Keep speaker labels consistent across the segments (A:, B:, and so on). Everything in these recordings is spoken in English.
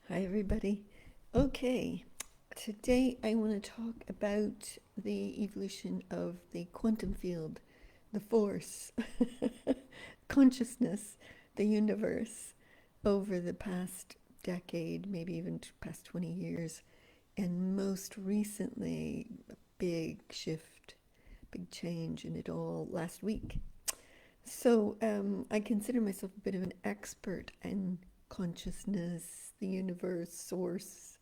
A: Hi, everybody. Okay, today I want to talk about the evolution of the quantum field, the force, consciousness, the universe over the past decade, maybe even past 20 years, and most recently, a big shift, big change in it all last week. So I consider myself a bit of an expert in consciousness, the universe, source,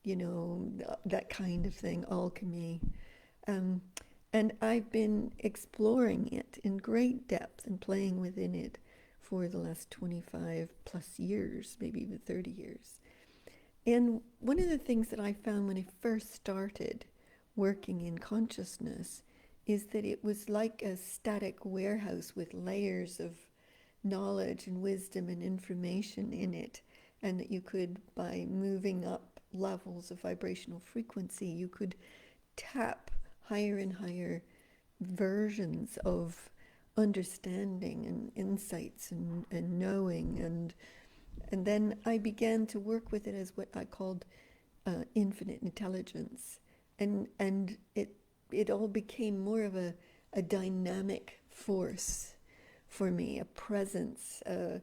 A: that kind of thing, alchemy. Um, and I've been exploring it in great depth and playing within it for the last 25 plus years, maybe even 30 years. And one of the things that I found when I first started working in consciousness is that it was like a static warehouse with layers of knowledge and wisdom and information in it, and that you could, by moving up levels of vibrational frequency, you could tap higher and higher versions of understanding and insights and knowing, and then I began to work with it as what I called infinite intelligence, and it all became more of a dynamic force for me, a presence, an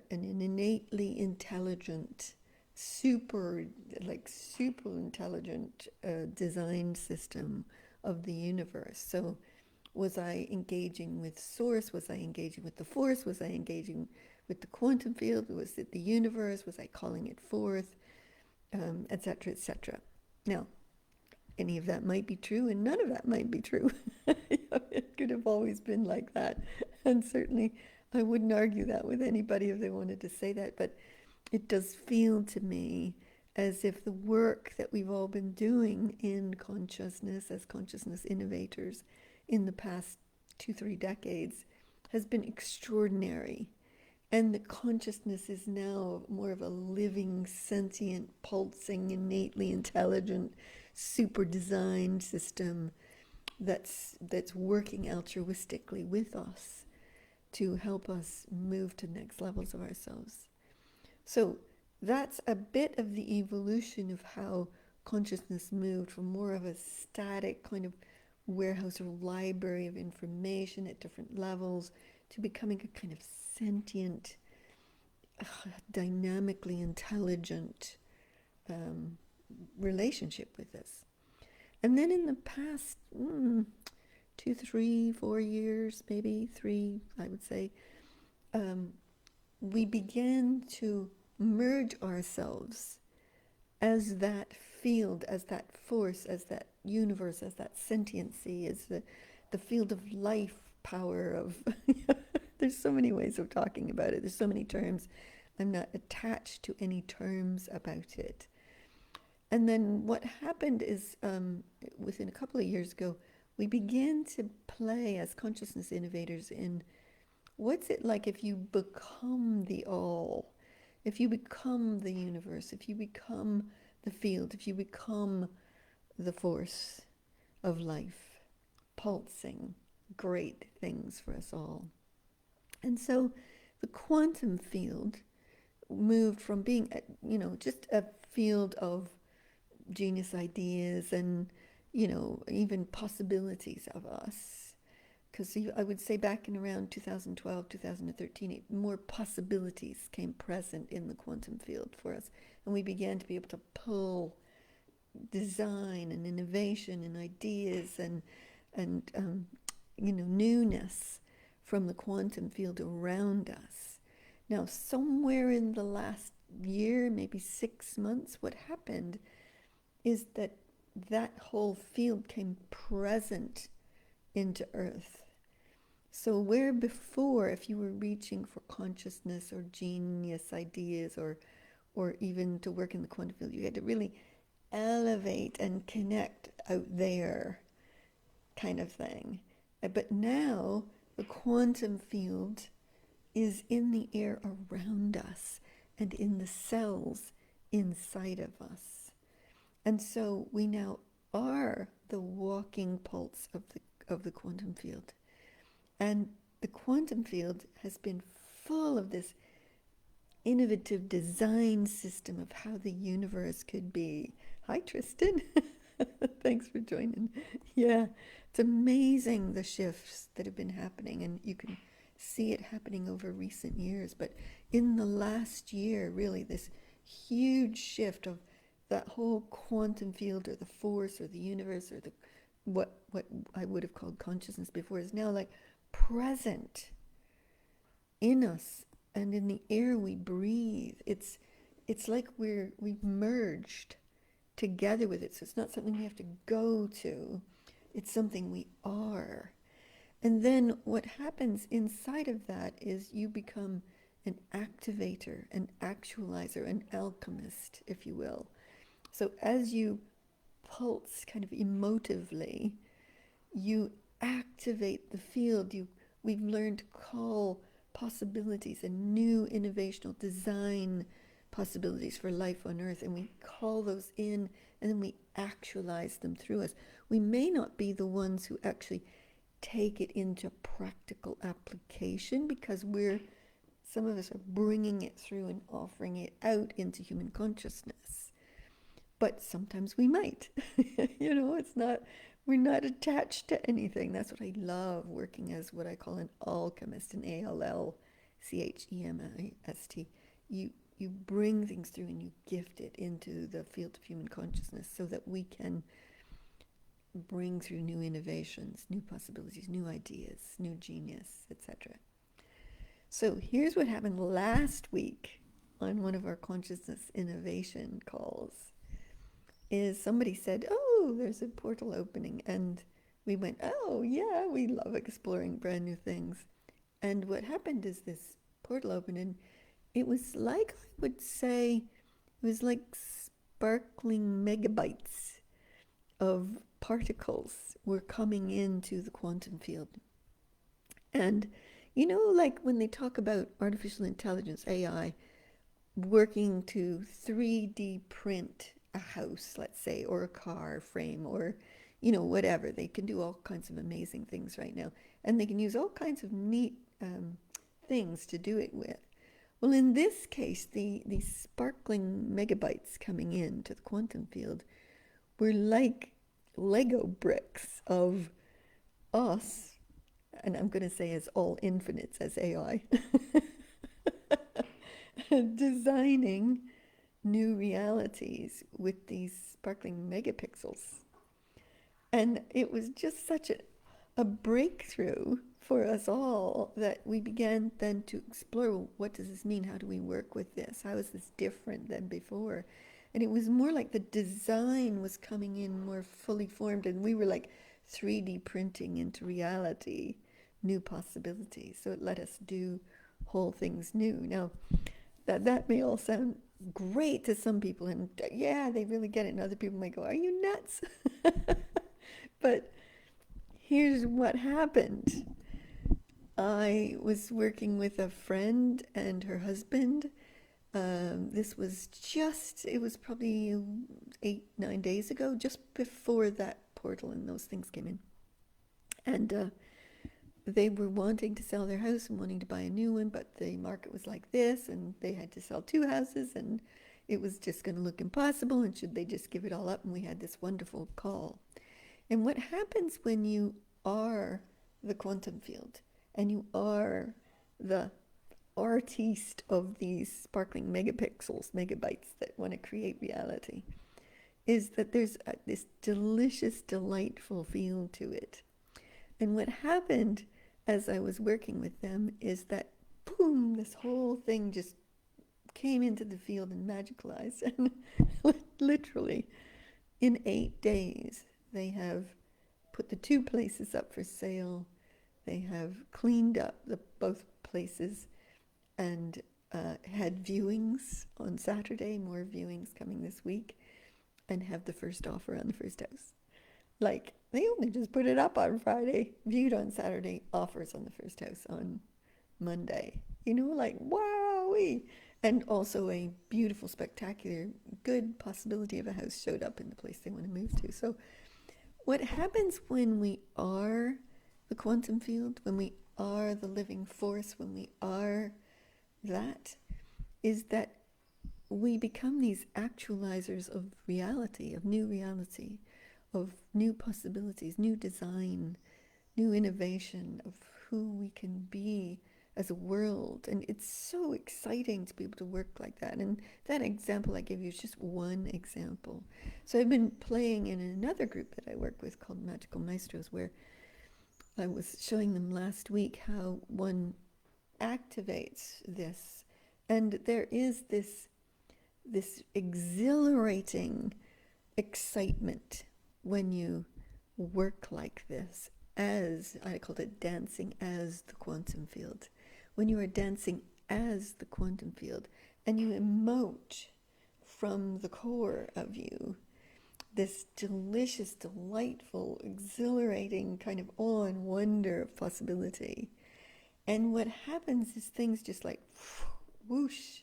A: innately intelligent, super super intelligent design system of the universe. So was I engaging with source? Was I engaging with the force? Was I engaging with the quantum field? Was it the universe? Was I calling it forth? Etc., etc. Now, any of that might be true, and none of that might be true. It could have always been like that. And certainly, I wouldn't argue that with anybody if they wanted to say that. But it does feel to me as if the work that we've all been doing in consciousness as consciousness innovators in the past 2, 3 decades has been extraordinary. And the consciousness is now more of a living, sentient, pulsing, innately intelligent, super designed system that's working altruistically with us to help us move to next levels of ourselves. So that's a bit of the evolution of how consciousness moved from more of a static kind of warehouse or library of information at different levels to becoming a kind of sentient, dynamically intelligent um, relationship with us. And then in the past 2, 3, 4 years, maybe three, I would say, um, we began to merge ourselves as that field, as that force, as that universe, as that sentiency, as the field of life power of. There's so many ways of talking about it. There's so many terms. I'm not attached to any terms about it. And then what happened is, within a couple of years ago, we began to play as consciousness innovators in what's it like if you become the all, if you become the universe, if you become the field, if you become the force of life, pulsing great things for us all. And so the quantum field moved from being, just a field of genius ideas and, even possibilities of us. Because I would say back in around 2012, 2013, more possibilities came present in the quantum field for us. And we began to be able to pull design and innovation and ideas and newness from the quantum field around us. Now, somewhere in the last year, maybe 6 months, what happened is that that whole field came present into Earth. So where before, if you were reaching for consciousness or genius ideas or even to work in the quantum field, you had to really elevate and connect out there, kind of thing. But now the quantum field is in the air around us and in the cells inside of us. And so we now are the walking pulse of the quantum field. And the quantum field has been full of this innovative design system of how the universe could be. Hi, Tristan. Thanks for joining. Yeah, it's amazing the shifts that have been happening, and you can see it happening over recent years. But in the last year, really, this huge shift of that whole quantum field, or the force, or the universe, or the what I would have called consciousness before, is now like present in us and in the air we breathe. It's like we've merged together with it. So it's not something we have to go to. It's something we are. And then what happens inside of that is you become an activator, an actualizer, an alchemist, if you will. So as you pulse kind of emotively, you activate the field. We've learned to call possibilities and new innovational design possibilities for life on Earth, and we call those in, and then we actualize them through us. We may not be the ones who actually take it into practical application, because some of us are bringing it through and offering it out into human consciousness. But sometimes we might. We're not attached to anything. That's what I love, working as what I call an alchemist, an ALLCHEMIST. You bring things through and you gift it into the field of human consciousness so that we can bring through new innovations, new possibilities, new ideas, new genius, etc. So here's what happened last week on one of our consciousness innovation calls. Is somebody said, oh, there's a portal opening, and we went, oh yeah, we love exploring brand new things. And what happened is this portal opened, and it was like, I would say, it was like sparkling megabytes of particles were coming into the quantum field. And like when they talk about artificial intelligence, AI, working to 3D print a house, let's say, or a car frame, or whatever. They can do all kinds of amazing things right now, and they can use all kinds of neat things to do it with. Well, in this case, the sparkling megabytes coming into the quantum field were like Lego bricks of us, and I'm going to say as all infinites, as AI, designing new realities with these sparkling megapixels. And it was just such a breakthrough for us all that we began then to explore, well, what does this mean? How do we work with this? How is this different than before? And it was more like the design was coming in more fully formed, and we were like 3D printing into reality new possibilities. So it let us do whole things new. Now, that may all sound great to some people, and yeah, they really get it, and other people might go, are you nuts? But here's what happened. I was working with a friend and her husband. This was it was probably 8-9 days ago, just before that portal and those things came in. And they were wanting to sell their house and wanting to buy a new one, but the market was like this, and they had to sell 2 houses, and it was just going to look impossible, and should they just give it all up? And we had this wonderful call. And what happens when you are the quantum field, and you are the artiste of these sparkling megapixels, megabytes that want to create reality, is that there's this delicious, delightful feel to it. And what happened as I was working with them is that, boom, this whole thing just came into the field and magicalized. And literally, in 8 days, they have put the 2 places up for sale. They have cleaned up both places and had viewings on Saturday, more viewings coming this week, and have the first offer on the first house. Like, they only just put it up on Friday, viewed on Saturday, offers on the first house on Monday. Like, wowee! And also a beautiful, spectacular, good possibility of a house showed up in the place they want to move to. So what happens when we are the quantum field, when we are the living force, when we are that, is that we become these actualizers of reality, of new possibilities, new design, new innovation of who we can be as a world. And it's so exciting to be able to work like that. And that example I gave you is just one example. So I've been playing in another group that I work with called Magical Maestros, where I was showing them last week how one activates this. And there is this exhilarating excitement when you work like this, as I called it, dancing as the quantum field. When you are dancing as the quantum field and you emote from the core of you this delicious, delightful, exhilarating kind of awe and wonder of possibility. And what happens is things just like whoosh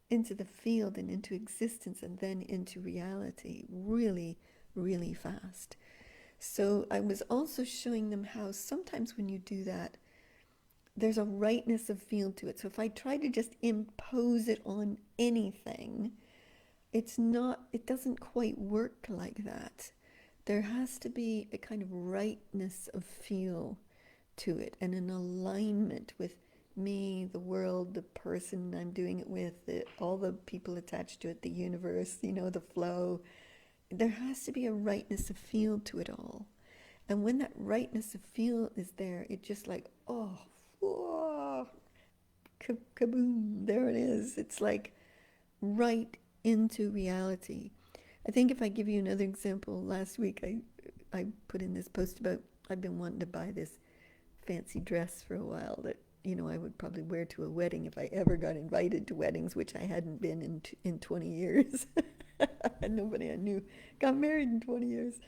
A: into the field and into existence and then into reality really, really fast. So I was also showing them how sometimes when you do that, there's a rightness of field to it. So if I try to just impose it on anything, it doesn't quite work like that. There has to be a kind of rightness of feel to it and an alignment with me, the world, the person I'm doing it with, all the people attached to it, the universe, the flow. There has to be a rightness of feel to it all. And when that rightness of feel is there, it just like, oh, whoa, kaboom, there it is. It's like right into reality. I think if I give you another example, last week I put in this post about I've been wanting to buy this fancy dress for a while that I would probably wear to a wedding if I ever got invited to weddings, which I hadn't been in 20 years. Nobody I knew got married in 20 years.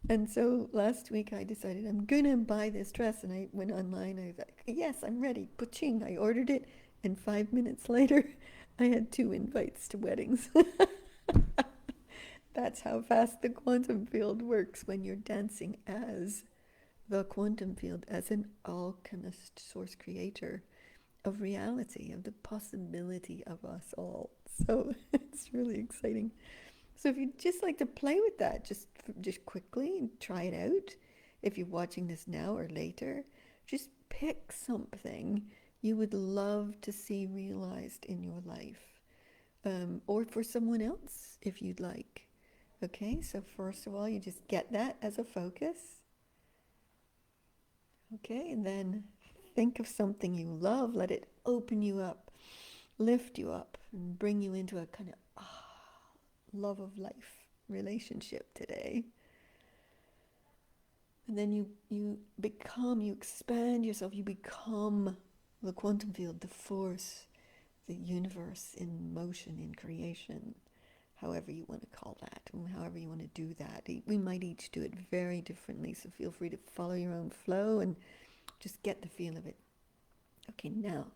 A: And so last week I decided I'm going to buy this dress, and I went online. I was like, yes, I'm ready. Puching. I ordered it, and 5 minutes later I had 2 invites to weddings. That's how fast the quantum field works when you're dancing as the quantum field, as an alchemist, source creator of reality, of the possibility of us all. So it's really exciting. So if you'd just like to play with that, just quickly try it out. If you're watching this now or later, just pick something you would love to see realized in your life, or for someone else if you'd like. Okay, so first of all, you just get that as a focus. Okay, and then think of something you love. Let it open you up, lift you up, and bring you into a kind of love of life relationship today. And then you expand yourself, you become the quantum field, the force, the universe in motion, in creation, however you want to call that, and however you want to do that. We might each do it very differently, so feel free to follow your own flow and just get the feel of it. Okay, now,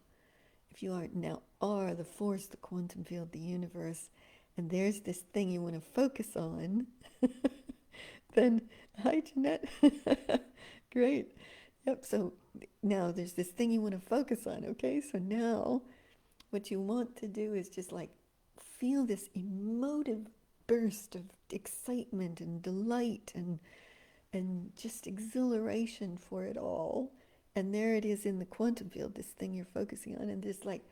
A: if you are the force, the quantum field, the universe, and there's this thing you want to focus on, then, hi Jeanette, great. Yep, so now there's this thing you want to focus on, okay? So now what you want to do is just like feel this emotive burst of excitement and delight and just exhilaration for it all. And there it is in the quantum field, this thing you're focusing on, and just like,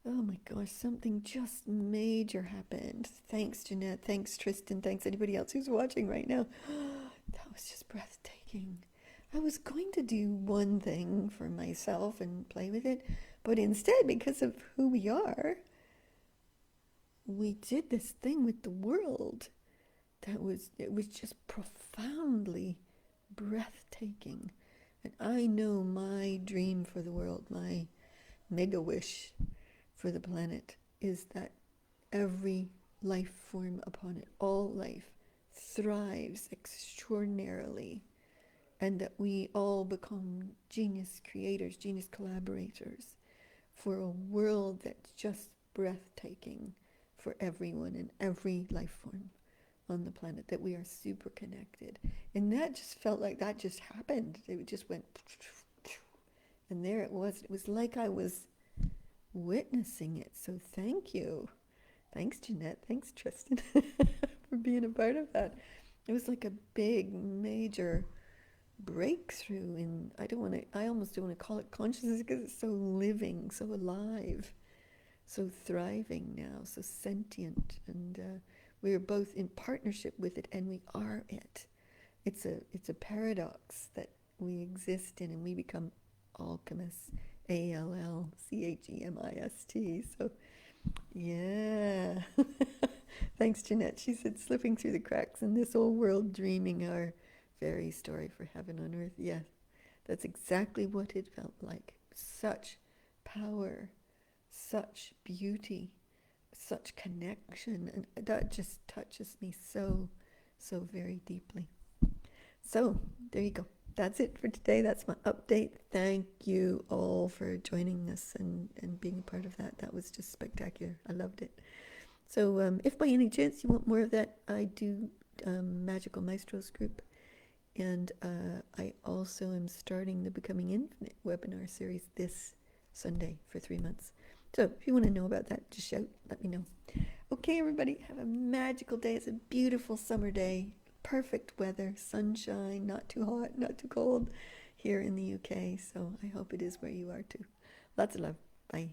A: oh my gosh, something just major happened. Thanks, Jeanette. Thanks, Tristan. Thanks, anybody else who's watching right now. That was just breathtaking. I was going to do one thing for myself and play with it, but instead, because of who we are, we did this thing with the world it was just profoundly breathtaking. And I know my dream for the world, my mega wish for the planet, is that every life form upon it, all life, thrives extraordinarily and that we all become genius creators, genius collaborators for a world that's just breathtaking for everyone and every life form on the planet, that we are super connected. And that just felt like that just happened. It just went, and there it was. It was like I was witnessing it. So thank you. Thanks, Jeanette. Thanks, Tristan, for being a part of that. It was like a big, major breakthrough in, I almost don't want to call it consciousness because it's so living, so alive, so thriving now, so sentient. And we are both in partnership with it, and we are it. It's a paradox that we exist in, and we become alchemists, ALLCHEMIST. So yeah. Thanks, Jeanette. She said, slipping through the cracks in this old world, dreaming our fairy story for heaven on earth. Yes, that's exactly what it felt like. Such power, such beauty, such connection. And that just touches me so, so very deeply. So there you go. That's it for today. That's my update. Thank you all for joining us and being a part of that. That was just spectacular. I loved it. So if by any chance you want more of that, I do Magical Maestros group. And I also am starting the Becoming Infinite webinar series this Sunday for 3 months. So if you want to know about that, just shout, let me know. Okay, everybody, have a magical day. It's a beautiful summer day. Perfect weather, sunshine, not too hot, not too cold here in the UK. So I hope it is where you are too. Lots of love. Bye.